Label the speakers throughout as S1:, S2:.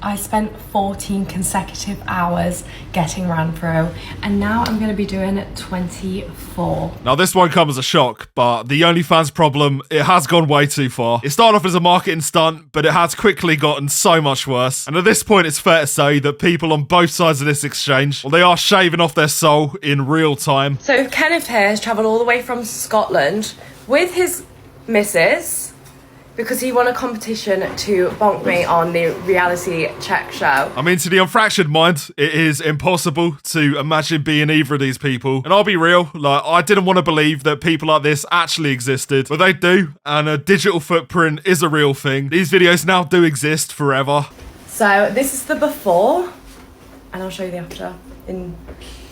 S1: I spent 14 consecutive hours getting ran through, and now I'm going to be doing 24.
S2: Now this won't come as a shock, but the OnlyFans problem, it has gone way too far. It started off as a marketing stunt, but it has quickly gotten so much worse. And at this point, it's fair to say that people on both sides of this exchange, well, they are shaving off their soul in real time.
S1: So Kenneth here has travelled all the way from Scotland with his missus, because he won a competition to bonk me on the reality check show.
S2: I mean, to the unfractured mind, it is impossible to imagine being either of these people. And I'll be real, like, I didn't want to believe that people like this actually existed, but they do, and a digital footprint is a real thing. These videos now do exist forever.
S1: So this is the before, and I'll show you the after in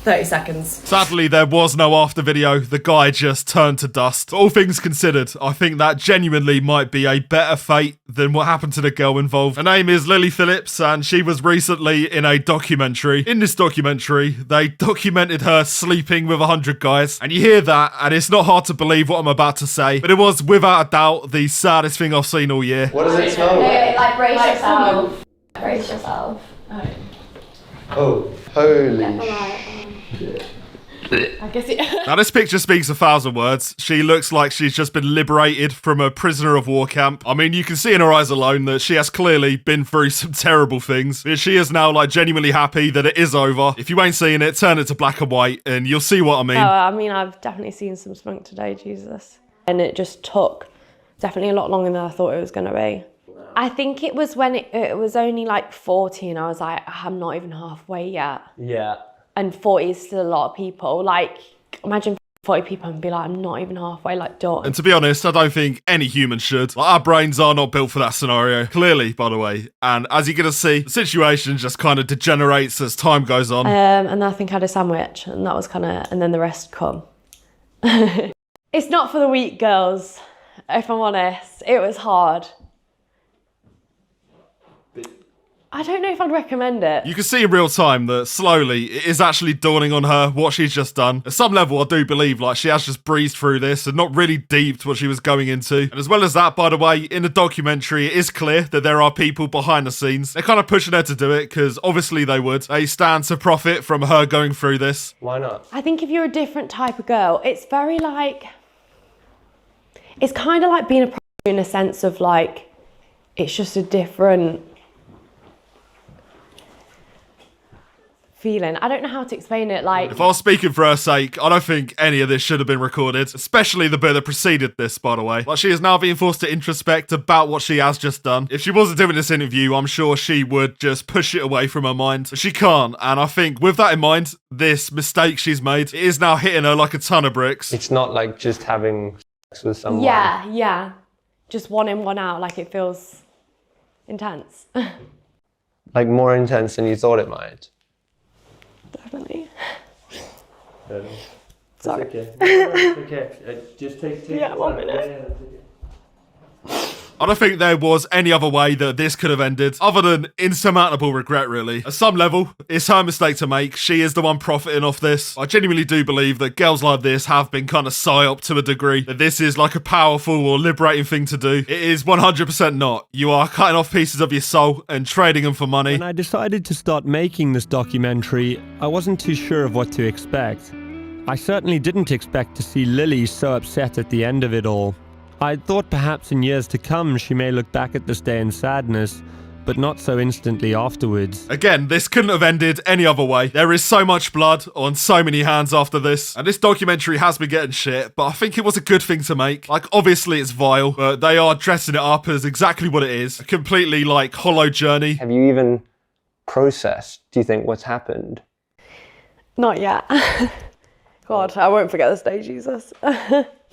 S1: 30 seconds.
S2: Sadly, there was no after video. The guy just turned to dust. But all things considered, I think that genuinely might be a better fate than what happened to the girl involved. Her name is Lily Phillips, and she was recently in a documentary. In this documentary, they documented her sleeping with 100 guys. And you hear that, and it's not hard to believe what I'm about to say, but it was without a doubt the saddest thing I've seen all year.
S3: What does it smell like?
S4: Like brace yourself. Brace yourself.
S3: Oh, holy
S4: I guess it.
S2: Now this picture speaks 1,000 words. She looks like she's just been liberated from a prisoner of war camp. I mean, you can see in her eyes alone that she has clearly been through some terrible things. But she is now like genuinely happy that it is over. If you ain't seen it, turn it to black and white and you'll see what I mean.
S4: Oh, I mean, I've definitely seen some spunk today, Jesus. And it just took definitely a lot longer than I thought it was going to be. I think it was when it was only like 40 and I was like, I'm not even halfway yet.
S3: Yeah.
S4: And 40 is still a lot of people. Like, imagine 40 people and be like, I'm not even halfway, like, done.
S2: And to be honest, I don't think any human should. Like, our brains are not built for that scenario. Clearly, by the way. And as you're going to see, the situation just kind of degenerates as time goes on.
S4: And I think I had a sandwich and that was kind of, and then the rest come. It's not for the weak, girls, if I'm honest. It was hard. I don't know if I'd recommend it.
S2: You can see in real time that slowly it is actually dawning on her what she's just done. At some level, I do believe like she has just breezed through this and not really deeped what she was going into. And as well as that, by the way, in the documentary, it is clear that there are people behind the scenes. They're kind of pushing her to do it because obviously they would. They stand to profit from her going through this.
S3: Why not?
S4: I think if you're a different type of girl, it's very like, it's kind of like being a prostitute in a sense of like, it's just a different feeling. I don't know how to explain it. Like,
S2: if I was speaking for her sake, I don't think any of this should have been recorded, especially the bit that preceded this, by the way. Like, she is now being forced to introspect about what she has just done. If she wasn't doing this interview, I'm sure she would just push it away from her mind. But she can't, and I think with that in mind, this mistake she's made, it is now hitting her like a ton of bricks.
S3: It's not like just having sex with someone.
S4: yeah. Just one in, one out. Like, it feels intense.
S3: Like more intense than you thought it might.
S4: Definitely.
S3: Sorry. It's okay. Just take
S4: Yeah, 1 minute.
S2: I don't think there was any other way that this could have ended, other than insurmountable regret, really. At some level, it's her mistake to make. She is the one profiting off this. I genuinely do believe that girls like this have been kind of psyoped to a degree, that this is like a powerful or liberating thing to do. It is 100% not. You are cutting off pieces of your soul and trading them for money.
S5: When I decided to start making this documentary, I wasn't too sure of what to expect. I certainly didn't expect to see Lily so upset at the end of it all. I thought perhaps in years to come she may look back at this day in sadness, but not so instantly afterwards.
S2: Again, this couldn't have ended any other way. There is so much blood on so many hands after this, and this documentary has been getting shit, but I think it was a good thing to make. Like, obviously it's vile, but they are dressing it up as exactly what it is. A completely, like, hollow journey.
S3: Have you even processed, do you think, what's happened?
S4: Not yet. God, I won't forget this day, Jesus.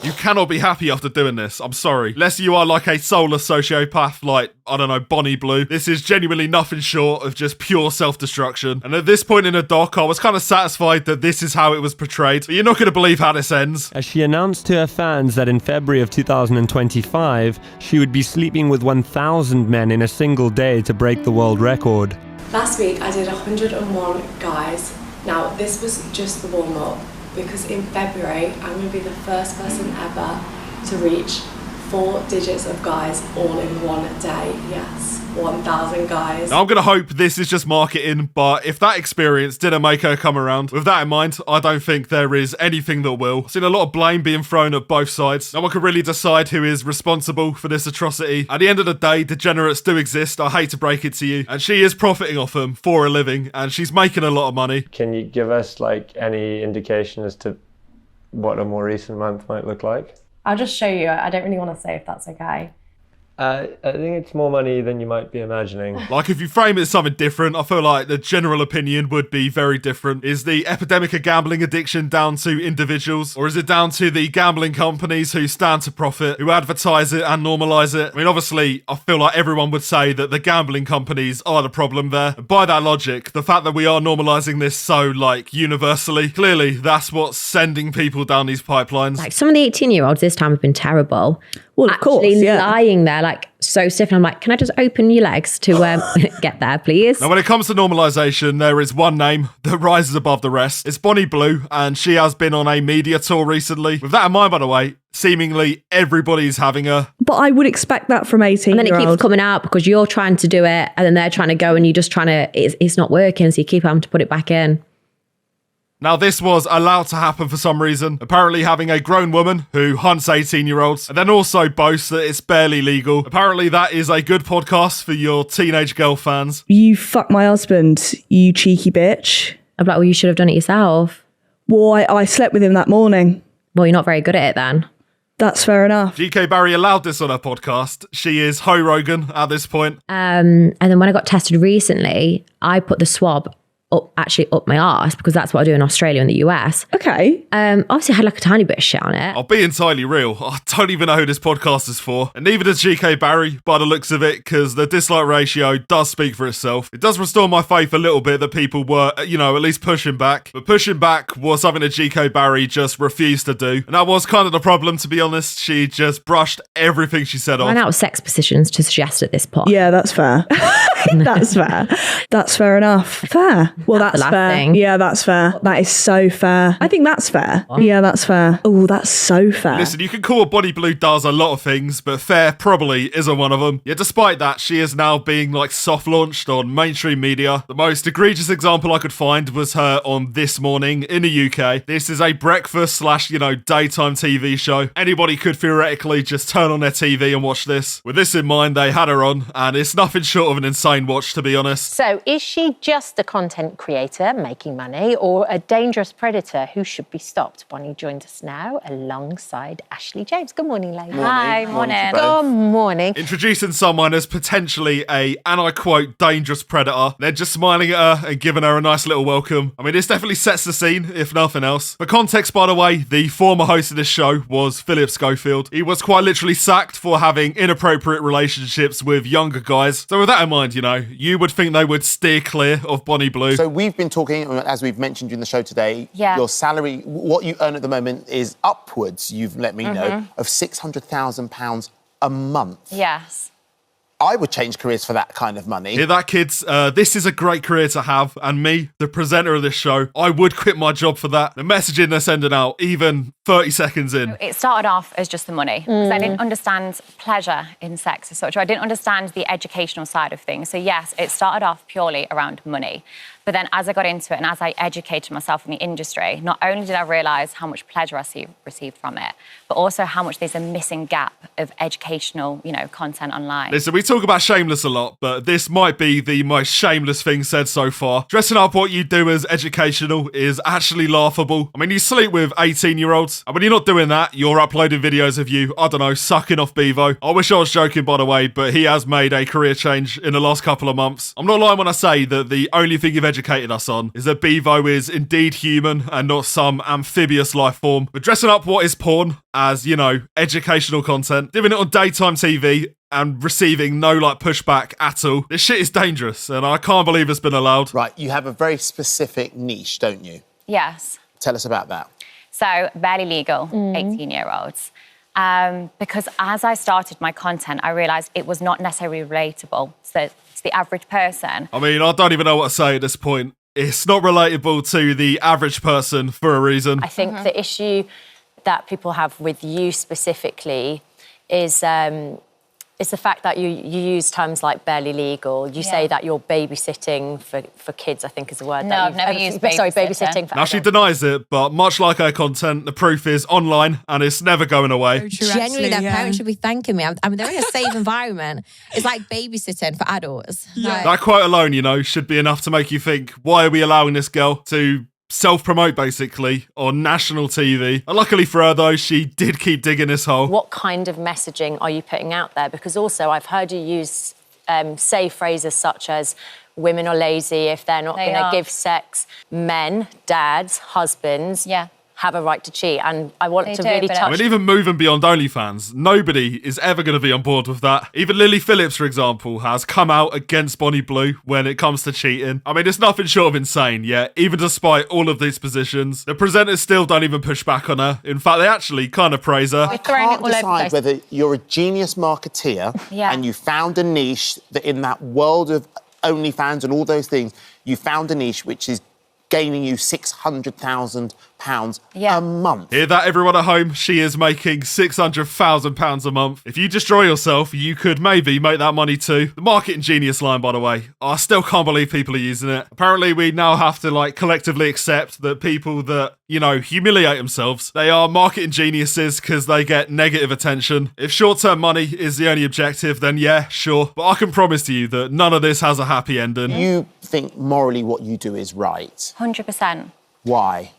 S2: You cannot be happy after doing this. I'm sorry. Unless you are like a soulless sociopath like, I don't know, Bonnie Blue. This is genuinely nothing short of just pure self-destruction. And at this point in the doc, I was kind of satisfied that this is how it was portrayed. But you're not going to believe how this ends.
S5: As she announced to her fans that in February of 2025, she would be sleeping with 1,000 men in a single day to break the world record.
S1: Last week I did 101 guys. Now this was just the warm-up, because in February I'm going to be the first person ever to reach
S6: 4 digits of guys all in one day. Yes, 1,000 guys.
S2: Now, I'm going to hope this is just marketing, but if that experience didn't make her come around, with that in mind, I don't think there is anything that will. I've seen a lot of blame being thrown at both sides. No one can really decide who is responsible for this atrocity. At the end of the day, degenerates do exist. I hate to break it to you. And she is profiting off them for a living, and she's making a lot of money.
S3: Can you give us like any indication as to what a more recent month might look like?
S4: I'll just show you. I don't really want to say if that's okay.
S3: I think it's more money than you might be imagining.
S2: Like, if you frame it as something different, I feel like the general opinion would be very different. Is the epidemic of gambling addiction down to individuals, or is it down to the gambling companies who stand to profit, who advertise it and normalise it? I mean, obviously, I feel like everyone would say that the gambling companies are the problem there. By that logic, the fact that we are normalising this so, like, universally, clearly that's what's sending people down these pipelines.
S7: Like, some of the 18-year-olds this time have been terrible.
S8: Well, of course, yeah.
S7: Lying there, like, so stiff. And I'm like, can I just open your legs to get there, please?
S2: Now, when it comes to normalisation, there is one name that rises above the rest. It's Bonnie Blue, and she has been on a media tour recently. With that in mind, by the way, seemingly everybody's having her.
S8: But I would expect that from 18-year-olds.
S7: And then it keeps coming out because you're trying to do it, and then they're trying to go, and you're just trying to, it's not working, so you keep having to put it back in.
S2: Now, this was allowed to happen for some reason, apparently having a grown woman who hunts 18-year-olds, and then also boasts that it's barely legal. Apparently, that is a good podcast for your teenage girl fans.
S8: You fuck my husband, you cheeky bitch.
S7: I'm like, well, you should have done it yourself.
S8: Well, I slept with him that morning.
S7: Well, you're not very good at it then.
S8: That's fair enough.
S2: GK Barry allowed this on her podcast. She is Ho Rogan at this point.
S7: And then when I got tested recently, I put the swab up my arse because that's what I do in Australia and the US.
S8: Okay.
S7: Obviously I had like a tiny bit of shit on it.
S2: I'll be entirely real. I don't even know who this podcast is for. And neither does GK Barry, by the looks of it, because the dislike ratio does speak for itself. It does restore my faith a little bit that people were, at least pushing back. But pushing back was something that GK Barry just refused to do. And that was kind of the problem, to be honest. She just brushed everything she said off.
S7: Ran out of sex positions to suggest at this point.
S8: Yeah, that's fair. That's fair. That's fair enough. Fair. Well, that's fair.
S7: Thing.
S8: Yeah, that's fair. That is so fair. I think that's fair.
S7: What?
S8: Yeah, that's fair. Oh, that's so fair.
S2: Listen, you can call what Bonnie Blue does a lot of things, but fair probably isn't one of them. Yet despite that, she is now being like soft launched on mainstream media. The most egregious example I could find was her on This Morning in the UK. This is a breakfast / daytime TV show. Anybody could theoretically just turn on their TV and watch this. With this in mind, they had her on, and it's nothing short of an insane watch, to be honest.
S9: So is she just a content creator making money or a dangerous predator who should be stopped? Bonnie joins us now alongside Ashley James. Good morning, ladies.
S10: Hi, morning.
S9: Good morning.
S2: Introducing someone as potentially a, and I quote, dangerous predator. They're just smiling at her and giving her a nice little welcome. I mean, this definitely sets the scene, if nothing else. For context, by the way, the former host of this show was Philip Schofield. He was quite literally sacked for having inappropriate relationships with younger guys. So with that in mind, you would think they would steer clear of Bonnie Blue.
S11: So we've been talking, as we've mentioned during the show today, your salary, what you earn at the moment is upwards, you've let me know, of £600,000 a month.
S10: Yes.
S11: I would change careers for that kind of money.
S2: Hear that, kids? This is a great career to have, and me, the presenter of this show, I would quit my job for that. The messaging they're sending out, even 30 seconds in.
S10: It started off as just the money, because I didn't understand pleasure in sex as such. I didn't understand the educational side of things. So yes, it started off purely around money. But then as I got into it and as I educated myself in the industry, not only did I realise how much pleasure I received from it, but also how much there's a missing gap of educational, content online.
S2: Listen, we talk about shameless a lot, but this might be the most shameless thing said so far. Dressing up what you do as educational is actually laughable. I mean, you sleep with 18-year-olds, and when you're not doing that, you're uploading videos of you, sucking off Bevo. I wish I was joking, by the way, but he has made a career change in the last couple of months. I'm not lying when I say that the only thing you've educated us on is that Bevo is indeed human and not some amphibious life form. But dressing up what is porn as, educational content, doing it on daytime TV, and receiving no pushback at all. This shit is dangerous, and I can't believe it's been allowed.
S11: Right, you have a very specific niche, don't you?
S10: Yes.
S11: Tell us about that.
S10: So, barely legal, 18-year-olds. Because as I started my content, I realised it was not necessarily relatable to the average person.
S2: I mean, I don't even know what to say at this point. It's not relatable to the average person for a reason.
S12: I think the issue that people have with you specifically
S9: is the fact that you use terms like barely legal. You say that you're babysitting for kids, I think is the word.
S10: No,
S9: that
S10: I've never used babysitting.
S9: Sorry, babysitting for
S2: Now, she
S9: adults.
S2: denies it, but much like her content, the proof is online and it's never going away.
S12: Genuinely, their parents should be thanking me. I mean, they're in a safe environment. It's like babysitting for adults. Like,
S2: That quote alone, you know, should be enough to make you think, why are we allowing this girl to self-promote, basically, on national TV? And luckily for her, though, she did keep digging this hole.
S9: What kind of messaging are you putting out there? Because also I've heard you use, say phrases such as women are lazy if they're not going to give sex. Men, dads, husbands have a right to cheat. And I want to really touch...
S2: I mean, even moving beyond OnlyFans, nobody is ever going to be on board with that. Even Lily Phillips, for example, has come out against Bonnie Blue when it comes to cheating. I mean, it's nothing short of insane, yet even despite all of these positions, the presenters still don't even push back on her. In fact, they actually kind of praise her.
S11: I can't decide whether you're a genius marketeer and you found a niche that in that world of OnlyFans and all those things, you found a niche which is gaining you £600,000 a month.
S2: Hear that, everyone at home? She is making £600,000 a month. If you destroy yourself, you could maybe make that money too. The marketing genius line, by the way. I still can't believe people are using it. Apparently, we now have to collectively accept that people that, humiliate themselves, they are marketing geniuses because they get negative attention. If short-term money is the only objective, then yeah, sure. But I can promise to you that none of this has a happy ending.
S11: You think morally what you do is right.
S10: 100%.
S11: Why?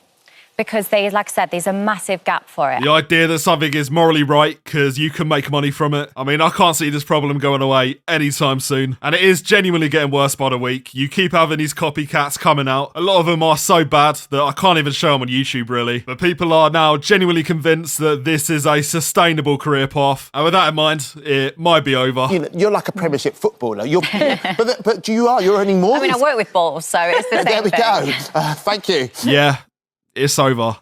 S10: Because like I said, there's a massive gap for it.
S2: The idea that something is morally right because you can make money from it. I mean, I can't see this problem going away anytime soon. And it is genuinely getting worse by the week. You keep having these copycats coming out. A lot of them are so bad that I can't even show them on YouTube, really. But people are now genuinely convinced that this is a sustainable career path. And with that in mind, it might be over.
S11: You're like a Premiership footballer. But you're earning more.
S10: I mean, I work with balls, so it's the same
S11: There we
S10: thing.
S11: go. Thank you.
S2: Yeah. It's over.